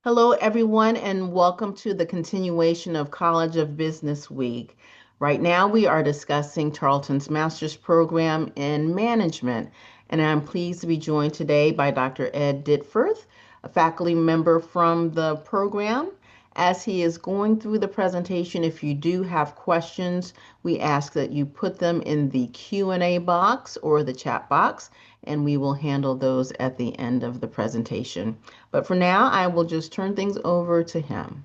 Hello, everyone, and welcome to the continuation of College of Business Week. Right now, we are discussing Tarleton's master's program in management, and I'm pleased to be joined today by Dr. Ed Ditforth, a faculty member from the program. As he is going through the presentation, if you do have questions, we ask that you put them in the Q&A box or the chat box, and we will handle those at the end of the presentation. But for now, I will just turn things over to him.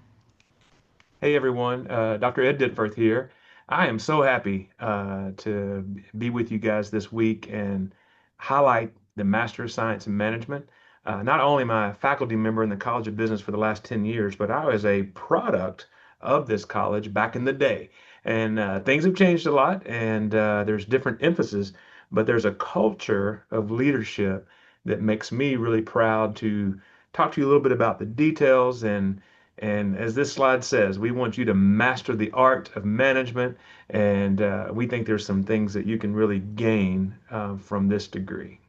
Hey everyone, Dr. Ed Ditforth here. I am so happy to be with you guys this week and highlight the Master of Science in Management. Not only am I a faculty member in the College of Business for the last 10 years, but I was a product of this college back in the day. And things have changed a lot, and there's different emphasis, but there's a culture of leadership that makes me really proud to talk to you a little bit about the details and as this slide says, we want you to master the art of management, and we think there's some things that you can really gain from this degree.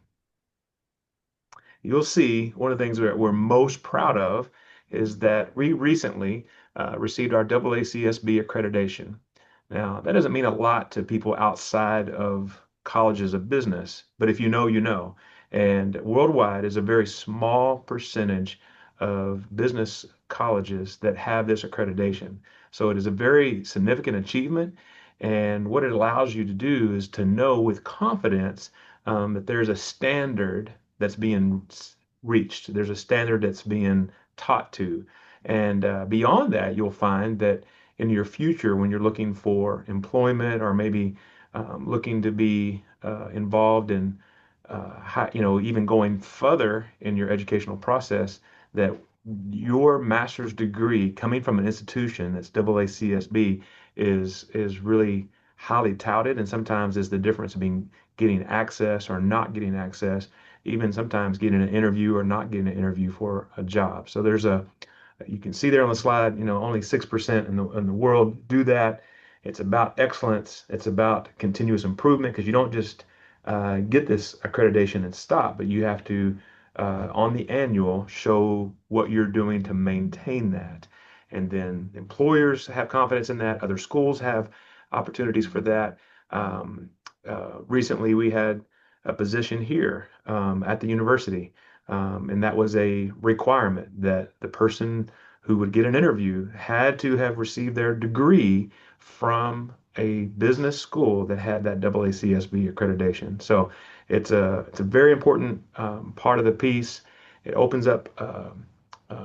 You'll see one of the things that we're most proud of is that we recently received our AACSB accreditation. Now, that doesn't mean a lot to people outside of colleges of business, but if you know, you know. And worldwide is a very small percentage of business colleges that have this accreditation. So it is a very significant achievement. And what it allows you to do is to know with confidence that there's a standard that's being reached. There's a standard that's being taught to. And beyond that, you'll find that in your future, when you're looking for employment or maybe looking to be involved in, even going further in your educational process, that your master's degree coming from an institution that's AACSB is really highly touted, and sometimes is the difference between getting access or not getting access, even sometimes getting an interview or not getting an interview for a job. So you can see there on the slide, only 6% in the world do that. It's about excellence. It's about continuous improvement because you don't just get this accreditation and stop, but you have to, on the annual, show what you're doing to maintain that. And then employers have confidence in that. Other schools have opportunities for that. Recently, we had a position here at the university, and that was a requirement that the person who would get an interview had to have received their degree from a business school that had that AACSB accreditation. So it's a very important part of the piece. It opens up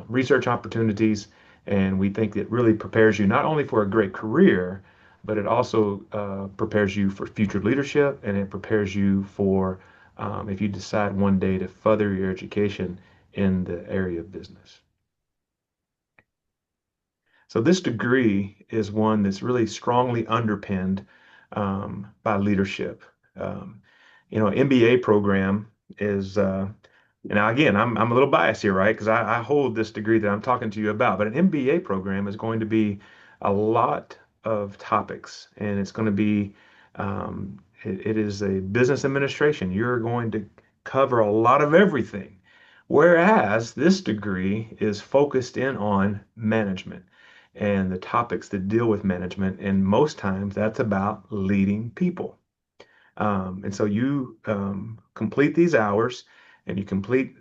research opportunities, and we think it really prepares you not only for a great career, but it also prepares you for future leadership, and it prepares you for if you decide one day to further your education in the area of business. So this degree is one that's really strongly underpinned by leadership. Um, MBA program is, now again, I'm a little biased here, right? Because I hold this degree that I'm talking to you about, but an MBA program is going to be a lot of topics, and it's going to be, it is a business administration. You're going to cover a lot of everything, whereas this degree is focused in on management and the topics that deal with management, and most times that's about leading people. And so you complete these hours and you complete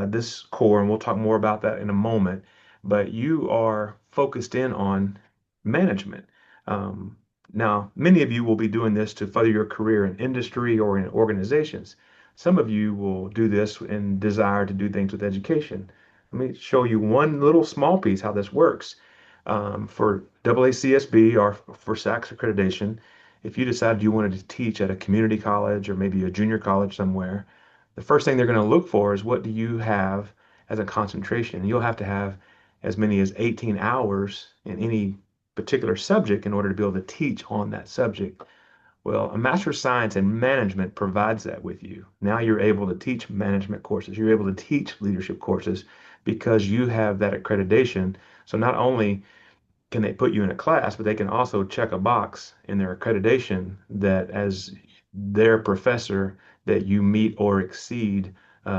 this core, and we'll talk more about that in a moment, but you are focused in on management. Um, Now, many of you will be doing this to further your career in industry or in organizations. Some of you will do this and desire to do things with education. Let me show you one little small piece how this works. For AACSB or for SACS accreditation, if you decided you wanted to teach at a community college or maybe a junior college somewhere, the first thing they're going to look for is what do you have as a concentration. You'll have to have as many as 18 hours in any particular subject in order to be able to teach on that subject. Well, a Master of Science in Management provides that with you. Now you're able to teach management courses. You're able to teach leadership courses because you have that accreditation. So not only can they put you in a class, but they can also check a box in their accreditation that as their professor that you meet or exceed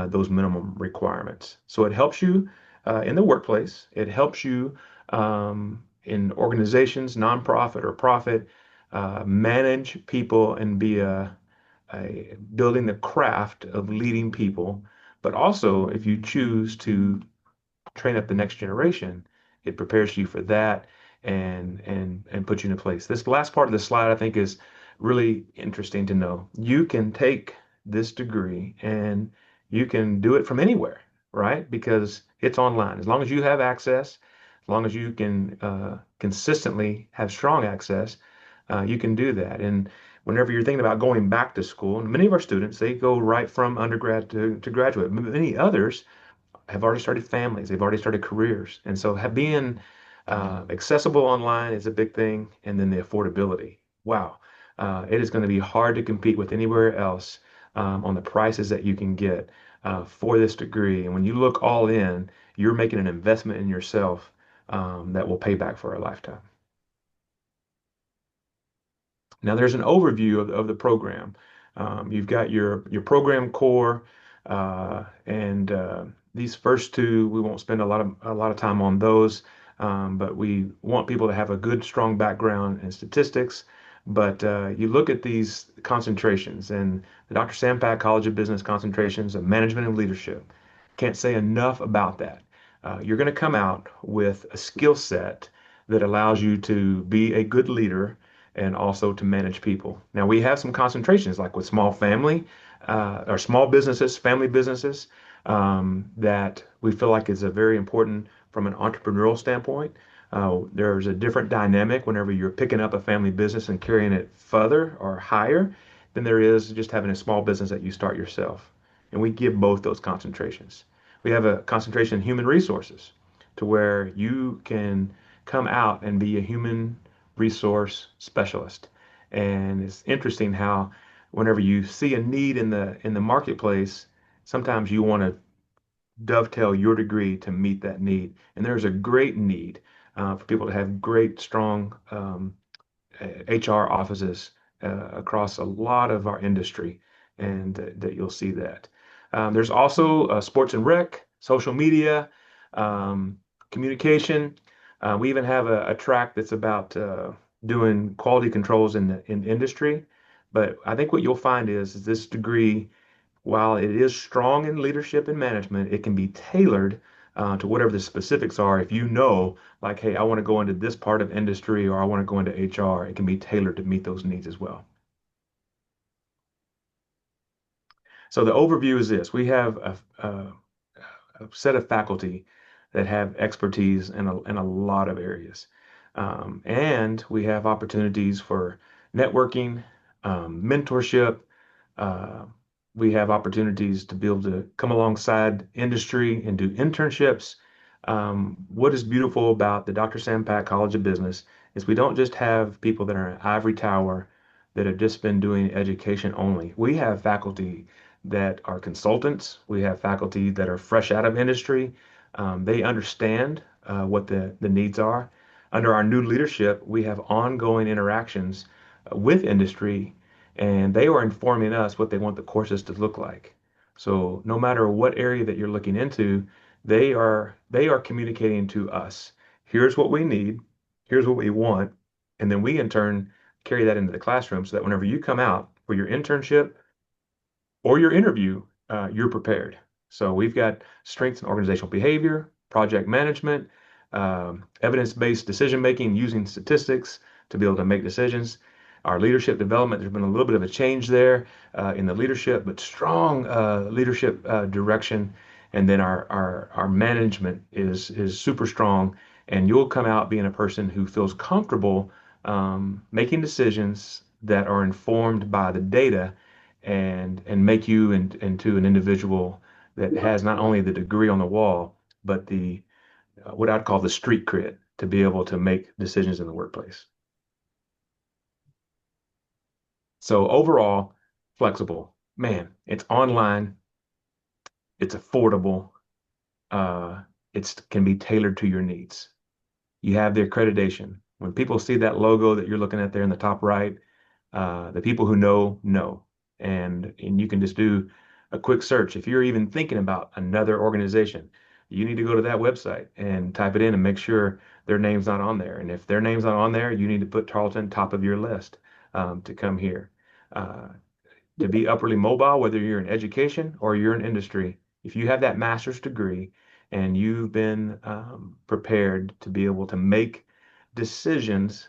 those minimum requirements. So it helps you. in the workplace. It helps you in organizations, nonprofit or profit, manage people and be a building the craft of leading people. But also, if you choose to train up the next generation, it prepares you for that and puts you in a place. This last part of the slide I think is really interesting to know. You can take this degree and you can do it from anywhere, right? Because it's online. As long as you have access, as long as you can consistently have strong access, you can do that. And whenever you're thinking about going back to school, and many of our students, they go right from undergrad to graduate. Many others have already started families, they've already started careers. And so being accessible online is a big thing. And then the affordability. Wow. It is going to be hard to compete with anywhere else on the prices that you can get for this degree. And when you look all in, you're making an investment in yourself that will pay back for a lifetime. Now there's an overview of the program. You've got your program core, and these first two we won't spend a lot of time on those, but we want people to have a good, strong background in statistics. But you look at these concentrations and the Dr. Sampak College of Business concentrations of management and leadership. Can't say enough about that. You're going to come out with a skill set that allows you to be a good leader and also to manage people. Now, we have some concentrations like with small family or small businesses, family businesses, that we feel like is a very important from an entrepreneurial standpoint. There's a different dynamic whenever you're picking up a family business and carrying it further or higher than there is just having a small business that you start yourself. And we give both those concentrations. We have a concentration in human resources to where you can come out and be a human resource specialist. And it's interesting how whenever you see a need in the marketplace, sometimes you want to dovetail your degree to meet that need. And there's a great need for people to have great, strong HR offices across a lot of our industry, and that you'll see that. There's also sports and rec, social media, um, communication. We even have a track that's about doing quality controls in industry. But I think what you'll find is this degree, while it is strong in leadership and management, it can be tailored to whatever the specifics are. If you know, like, hey, I want to go into this part of industry or I want to go into HR, it can be tailored to meet those needs as well. So the overview is this. We have a set of faculty that have expertise in a lot of areas. And we have opportunities for networking, mentorship. Uh, we have opportunities to be able to come alongside industry and do internships. What is beautiful about the Dr. Sampak College of Business is we don't just have people that are in ivory tower that have just been doing education only. We have faculty that are consultants. We have faculty that are fresh out of industry. They understand what the needs are. Under our new leadership, we have ongoing interactions with industry, and they are informing us what they want the courses to look like. So no matter what area that you're looking into, they are communicating to us. Here's what we need. Here's what we want. And then we in turn carry that into the classroom so that whenever you come out for your internship or your interview, you're prepared. So we've got strengths in organizational behavior, project management, evidence-based decision making using statistics to be able to make decisions. Our leadership development, there's been a little bit of a change there in the leadership, but strong leadership direction. And then our management is super strong. And you'll come out being a person who feels comfortable making decisions that are informed by the data and make you into an individual that has not only the degree on the wall, but the what I'd call the street cred to be able to make decisions in the workplace. So overall, flexible. Man, it's online, it's affordable, uh, it can be tailored to your needs. You have the accreditation. When people see that logo that you're looking at there in the top right, the people who know, and you can just do a quick search. If you're even thinking about another organization, you need to go to that website and type it in and make sure their name's not on there. And if their name's not on there, you need to put Tarleton top of your list to come here. Uh, to be upwardly mobile, whether you're in education or you're in industry, if you have that master's degree and you've been prepared to be able to make decisions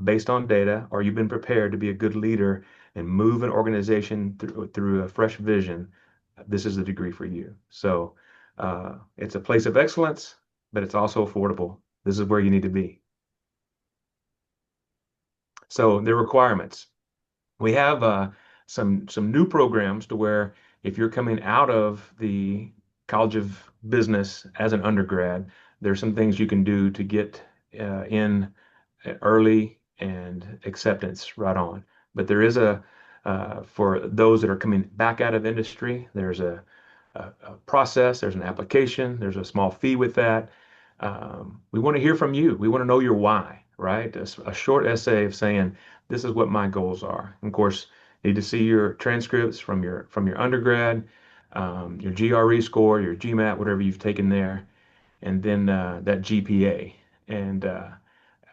based on data, or you've been prepared to be a good leader and move an organization through a fresh vision, this is the degree for you. So it's a place of excellence, but it's also affordable. This is where you need to be. So the requirements. We have some new programs to where if you're coming out of the College of Business as an undergrad, there's some things you can do to get in early and acceptance right on. But there is for those that are coming back out of industry, there's a process, there's an application, there's a small fee with that. We want to hear from you. We want to know your why, right? A short essay of saying, this is what my goals are. And of course, need to see your transcripts from your undergrad, your GRE score, your GMAT, whatever you've taken there, and then that GPA. And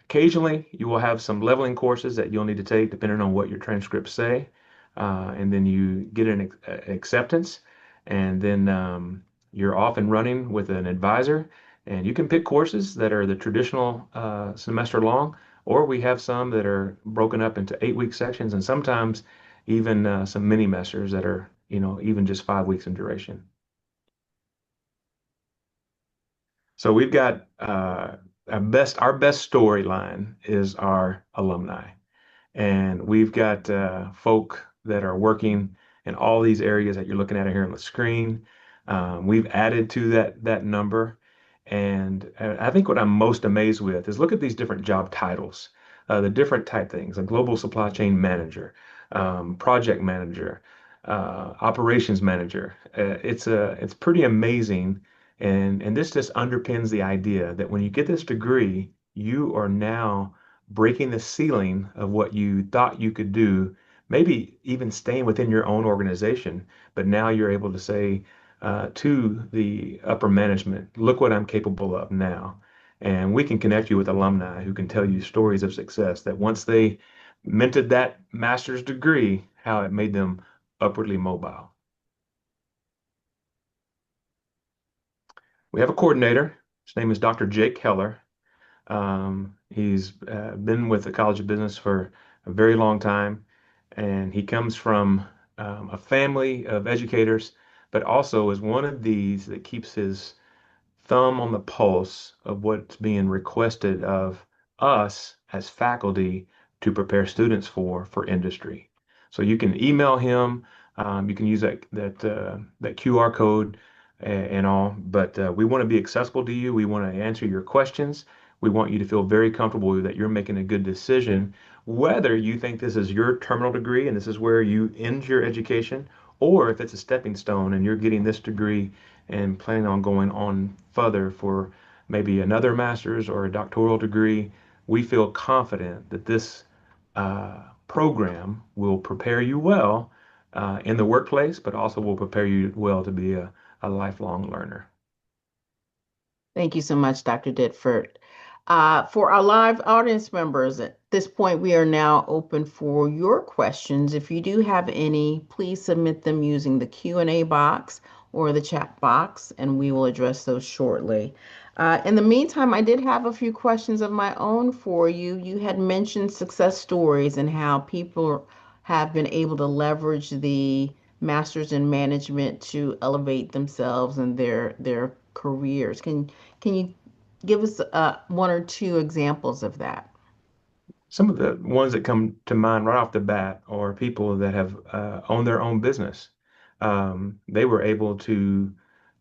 occasionally, you will have some leveling courses that you'll need to take depending on what your transcripts say. And then you get an acceptance, and then you're off and running with an advisor. And you can pick courses that are the traditional semester long, or we have some that are broken up into 8 week sections, and sometimes even some mini masters that are, even just 5 weeks in duration. So we've got our best storyline is our alumni. And we've got folk that are working in all these areas that you're looking at here on the screen. We've added to that number. And I think what I'm most amazed with is look at these different job titles, the different type things, a global supply chain manager, project manager, operations manager. It's pretty amazing. And this just underpins the idea that when you get this degree, you are now breaking the ceiling of what you thought you could do, maybe even staying within your own organization. But now you're able to say to the upper management, look what I'm capable of now. And we can connect you with alumni who can tell you stories of success that once they minted that master's degree, how it made them upwardly mobile. We have a coordinator. His name is Dr. Jake Heller. He's been with the College of Business for a very long time, and he comes from a family of educators, but also is one of these that keeps his thumb on the pulse of what's being requested of us as faculty to prepare students for industry. So you can email him. You can use that QR code and all, but we want to be accessible to you. We want to answer your questions. We want you to feel very comfortable that you're making a good decision, whether you think this is your terminal degree and this is where you end your education, or if it's a stepping stone and you're getting this degree and planning on going on further for maybe another master's or a doctoral degree. We feel confident that this program will prepare you well in the workplace, but also will prepare you well to be a lifelong learner. Thank you so much, Dr. Ditford. For our live audience members, at this point, we are now open for your questions. If you do have any, please submit them using the Q&A box or the chat box, and we will address those shortly. In the meantime, I did have a few questions of my own for you. You had mentioned success stories and how people have been able to leverage the masters in management to elevate themselves and their careers. Can you give us one or two examples of that? Some of the ones that come to mind right off the bat are people that have owned their own business. They were able to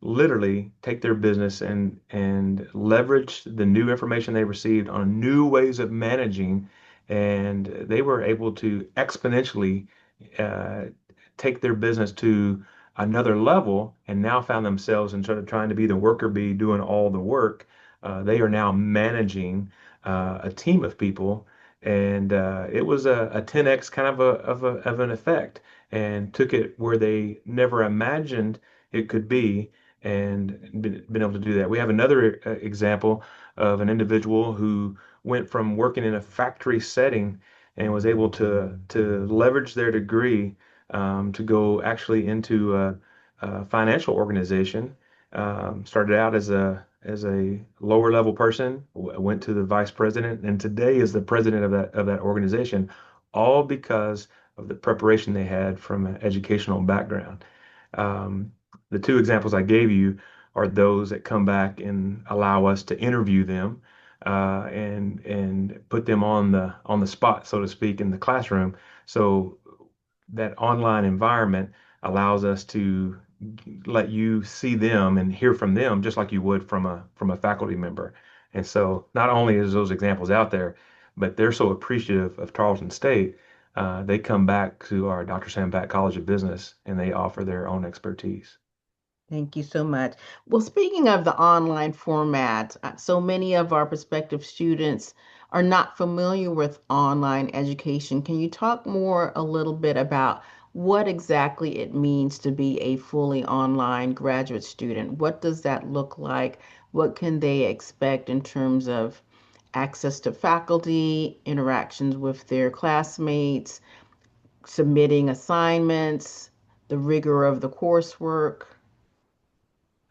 literally take their business and leverage the new information they received on new ways of managing, and they were able to exponentially uh, take their business to another level, and now found themselves instead of trying to be the worker bee doing all the work, they are now managing a team of people, and it was a 10x kind of an effect, and took it where they never imagined it could be. and been able to do that. We have another example of an individual who went from working in a factory setting and was able to leverage their degree to go actually into a financial organization. Started out as a lower level person, went to the vice president, and today is the president of that organization, all because of the preparation they had from an educational background. Um, the two examples I gave you are those that come back and allow us to interview them and put them on the spot, so to speak, in the classroom. So that online environment allows us to let you see them and hear from them just like you would from a faculty member. And so not only is those examples out there, but they're so appreciative of Tarleton State, they come back to our Dr. Sam Back College of Business and they offer their own expertise. Thank you so much. Well, speaking of the online format, so many of our prospective students are not familiar with online education. Can you talk more a little bit about what exactly it means to be a fully online graduate student? What does that look like? What can they expect in terms of access to faculty, interactions with their classmates, submitting assignments, the rigor of the coursework?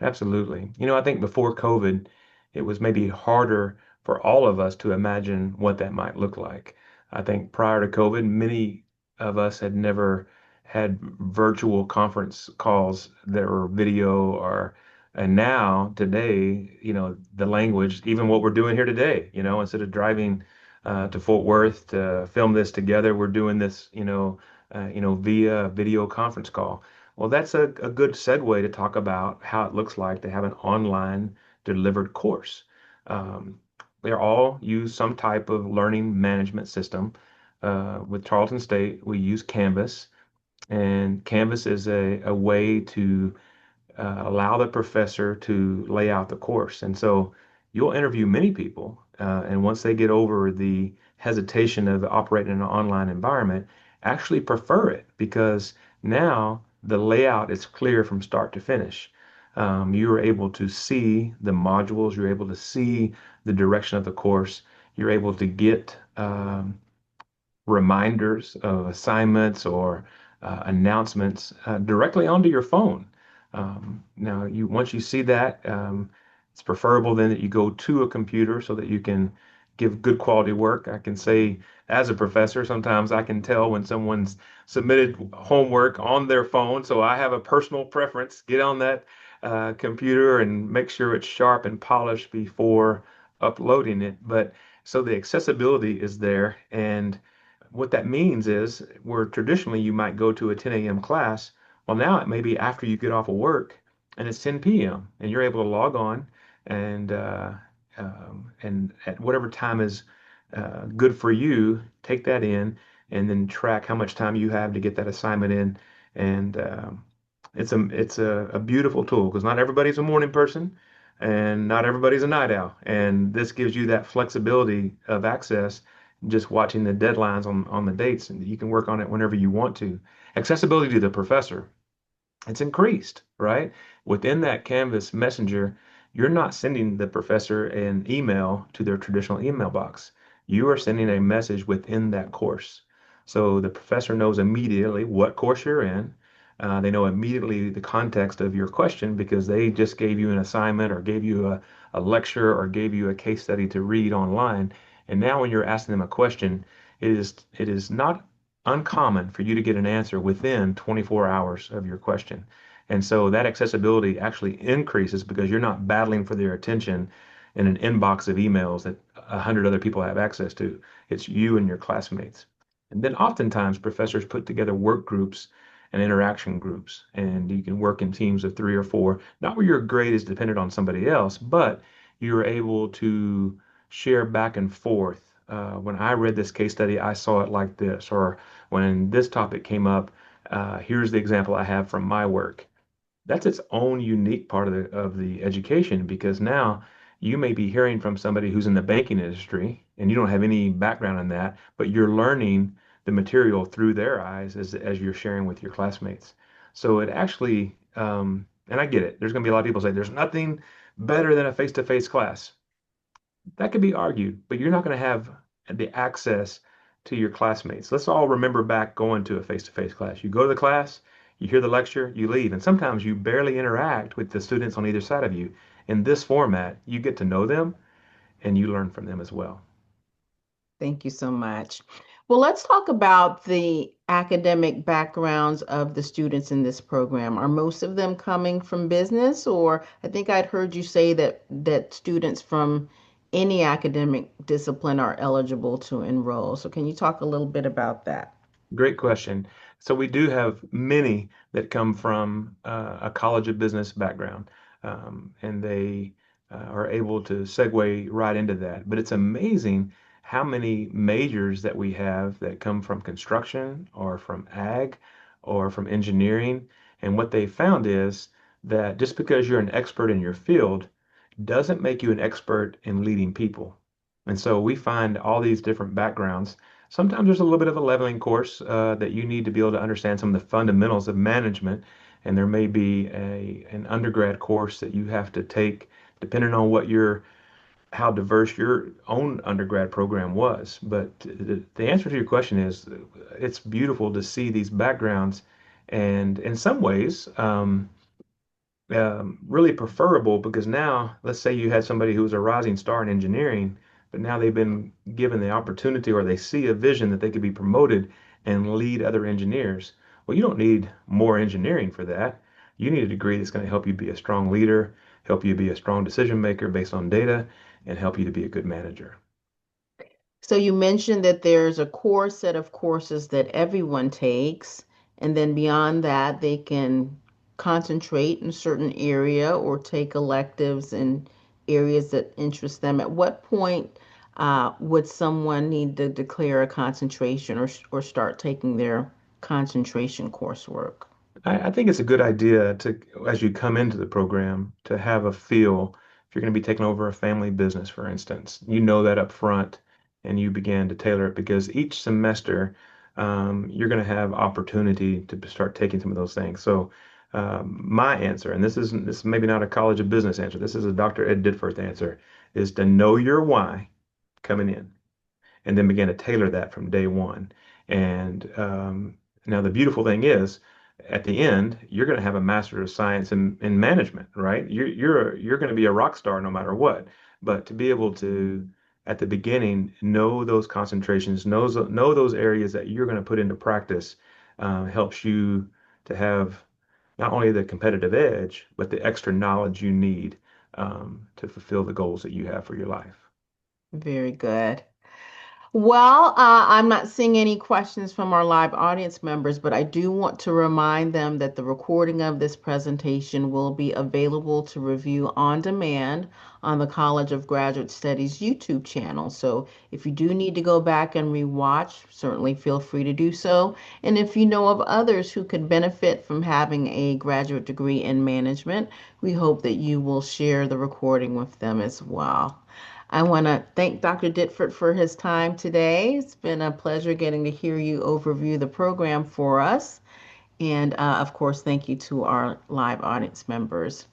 Absolutely. You know, I think before COVID, it was maybe harder for all of us to imagine what that might look like. I think prior to COVID, many of us had never had virtual conference calls that were video and now today, you know, the language, even what we're doing here today, you know, instead of driving to Fort Worth to film this together, we're doing this, via video conference call. Well, that's a good segue to talk about how it looks like to have an online delivered course. Um, they all use some type of learning management system. With Tarleton State, we use Canvas, and Canvas is a way to allow the professor to lay out the course. And so you'll interview many people, and once they get over the hesitation of operating in an online environment, actually prefer it because now the layout is clear from start to finish. You're able to see the modules, you're able to see the direction of the course, you're able to get reminders of assignments or announcements directly onto your phone. Now, you once you see that, it's preferable then that you go to a computer so that you can give good quality work. I can say, as a professor, sometimes I can tell when someone's submitted homework on their phone. So I have a personal preference. Get on that computer and make sure it's sharp and polished before uploading it. But so the accessibility is there, and what that means is where traditionally you might go to a 10 a.m. class, well, now it may be after you get off of work and it's 10 p.m. and you're able to log on and and at whatever time is good for you, take that in and then track how much time you have to get that assignment in. And it's a beautiful tool because not everybody's a morning person and not everybody's a night owl. And this gives you that flexibility of access, just watching the deadlines on the dates, and you can work on it whenever you want to. Accessibility to the professor, it's increased, right? Within that Canvas messenger, you're not sending the professor an email to their traditional email box. You are sending a message within that course. So the professor knows immediately what course you're in. They know immediately the context of your question because they just gave you an assignment or gave you a lecture or gave you a case study to read online. And now when you're asking them a question, it is not uncommon for you to get an answer within 24 hours of your question. And so that accessibility actually increases because you're not battling for their attention in an inbox of emails that 100 other people have access to. It's you and your classmates. And then oftentimes professors put together work groups and interaction groups, and you can work in teams of 3 or 4, not where your grade is dependent on somebody else, but you're able to share back and forth. When I read this case study, I saw it like this, or when this topic came up, here's the example I have from my work. That's its own unique part of the education because now you may be hearing from somebody who's in the banking industry and you don't have any background in that, but you're learning the material through their eyes as you're sharing with your classmates. So it actually And I get it. There's going to be a lot of people say there's nothing better than a face-to-face class. That could be argued, but you're not going to have the access to your classmates. Let's all remember back going to a face-to-face class. You go to the class, you hear the lecture, you leave, and sometimes you barely interact with the students on either side of you. In this format, you get to know them and you learn from them as well. Thank you so much. Well, let's talk about the academic backgrounds of the students in this program. Are most of them coming from business, or I think I'd heard you say that students from any academic discipline are eligible to enroll. So can you talk a little bit about that? Great question. So we do have many that come from a college of business background, and they are able to segue right into that. But it's amazing how many majors that we have that come from construction or from ag or from engineering. And what they found is that just because you're an expert in your field doesn't make you an expert in leading people. And so we find all these different backgrounds. Sometimes there's a little bit of a leveling course that you need to be able to understand some of the fundamentals of management. And there may be an undergrad course that you have to take depending on how diverse your own undergrad program was. But the answer to your question is it's beautiful to see these backgrounds. And in some ways, really preferable because now, let's say you had somebody who was a rising star in engineering, but now they've been given the opportunity or they see a vision that they could be promoted and lead other engineers. Well, you don't need more engineering for that. You need a degree that's going to help you be a strong leader, help you be a strong decision maker based on data, and help you to be a good manager. So you mentioned that there's a core set of courses that everyone takes, and then beyond that, they can concentrate in a certain area or take electives in areas that interest them. At what point would someone need to declare a concentration or start taking their concentration coursework? I think it's a good idea to, as you come into the program, to have a feel. If you're going to be taking over a family business, for instance, you know that up front and you begin to tailor it because each semester you're going to have opportunity to start taking some of those things. So my answer, and this is maybe not a College of Business answer, this is a Dr. Ed Ditforth answer, is to know your why coming in and then began to tailor that from day one. And now the beautiful thing is, at the end, you're going to have a Master of Science in management, right? You're going to be a rock star no matter what. But to be able to, at the beginning, know those concentrations, know those areas that you're going to put into practice, helps you to have not only the competitive edge, but the extra knowledge you need to fulfill the goals that you have for your life. Very good. Well, I'm not seeing any questions from our live audience members, but I do want to remind them that the recording of this presentation will be available to review on demand on the College of Graduate Studies YouTube channel. So if you do need to go back and rewatch, certainly feel free to do so. And if you know of others who could benefit from having a graduate degree in management, we hope that you will share the recording with them as well. I want to thank Dr. Ditford for his time today. It's been a pleasure getting to hear you overview the program for us. And of course, thank you to our live audience members.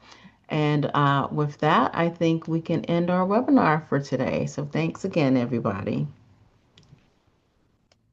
And with that, I think we can end our webinar for today. So thanks again, everybody.